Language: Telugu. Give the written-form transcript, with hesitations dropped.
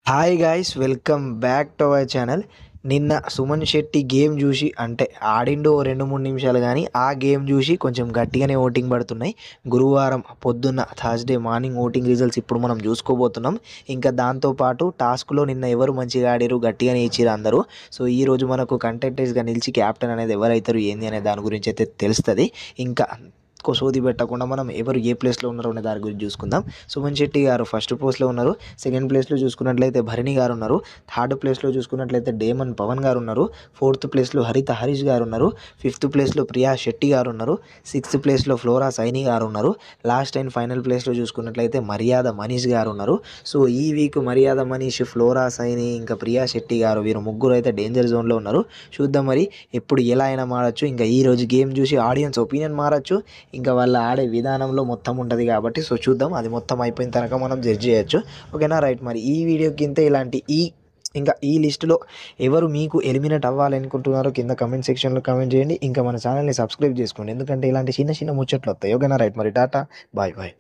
Hi guys, welcome back to our channel. నిన్న సుమన్ శెట్టి గేమ్ చూసి అంటే ఆడిండు ఓ 2-3 నిమిషాలు కానీ ఆ గేమ్ చూసి కొంచెం గట్టిగానే ఓటింగ్ పడుతున్నాయి. గురువారం పొద్దున్న థర్స్డే మార్నింగ్ ఓటింగ్ రిజల్ట్స్ ఇప్పుడు మనం చూసుకోబోతున్నాం. ఇంకా దాంతోపాటు టాస్క్లో నిన్న ఎవరు మంచిగా ఆడారు, గట్టిగానే ఇచ్చిరు అందరూ. సో ఈరోజు మనకు కంటెంటెస్గా నిలిచి క్యాప్టెన్ అనేది ఎవరైతారు ఏంది అనే దాని గురించి అయితే తెలుస్తుంది. ఇంకా సోది పెట్టకుండా మనం ఎవరు ఏ ప్లేస్లో ఉన్నారో అనే దాని గురించి చూసుకుందాం. సుమన్ శెట్టి గారు ఫస్ట్ పోస్ట్లో ఉన్నారు. సెకండ్ ప్లేస్లో చూసుకున్నట్లయితే భరణి గారు ఉన్నారు. థర్డ్ ప్లేస్లో చూసుకున్నట్లయితే డేమన్ పవన్ గారు ఉన్నారు. ఫోర్త్ ప్లేస్లో హరిత హరీష్ గారు ఉన్నారు. ఫిఫ్త్ ప్లేస్లో ప్రియా శెట్టి గారు ఉన్నారు. సిక్స్త్ ప్లేస్లో ఫ్లోరా సైని గారు ఉన్నారు. లాస్ట్ అండ్ ఫైనల్ ప్లేస్లో చూసుకున్నట్లయితే మర్యాద మనీష్ గారు ఉన్నారు. సో ఈ వీక్ మర్యాద మనీష్, ఫ్లోరా సైని ఇంకా ప్రియా శెట్టి గారు వీరు ముగ్గురు అయితే డేంజర్ జోన్లో ఉన్నారు. చూద్దాం మరి ఎప్పుడు ఎలా అయినా మారచ్చు. ఇంకా ఈరోజు గేమ్ చూసి ఆడియన్స్ ఒపీనియన్ మారచ్చు. ఇంకా వాళ్ళు ఆడే విధానంలో మొత్తం ఉంటుంది కాబట్టి సో చూద్దాం, అది మొత్తం అయిపోయిన తర్వాత మనం జడ్జ్ చేయొచ్చు. ఓకేనా, రైట్. మరి ఈ వీడియో కింద ఇలాంటి ఇంకా ఈ లిస్టులో ఎవరు మీకు ఎలిమినేట్ అవ్వాలనుకుంటున్నారో కింద కమెంట్ సెక్షన్లో కమెంట్ చేయండి. ఇంకా మన ఛానల్ని సబ్స్క్రైబ్ చేసుకోండి, ఎందుకంటే ఇలాంటి చిన్న చిన్న ముచ్చట్లు వస్తాయి. ఓకేనా, రైట్. మరి టాటా, బాయ్ బాయ్.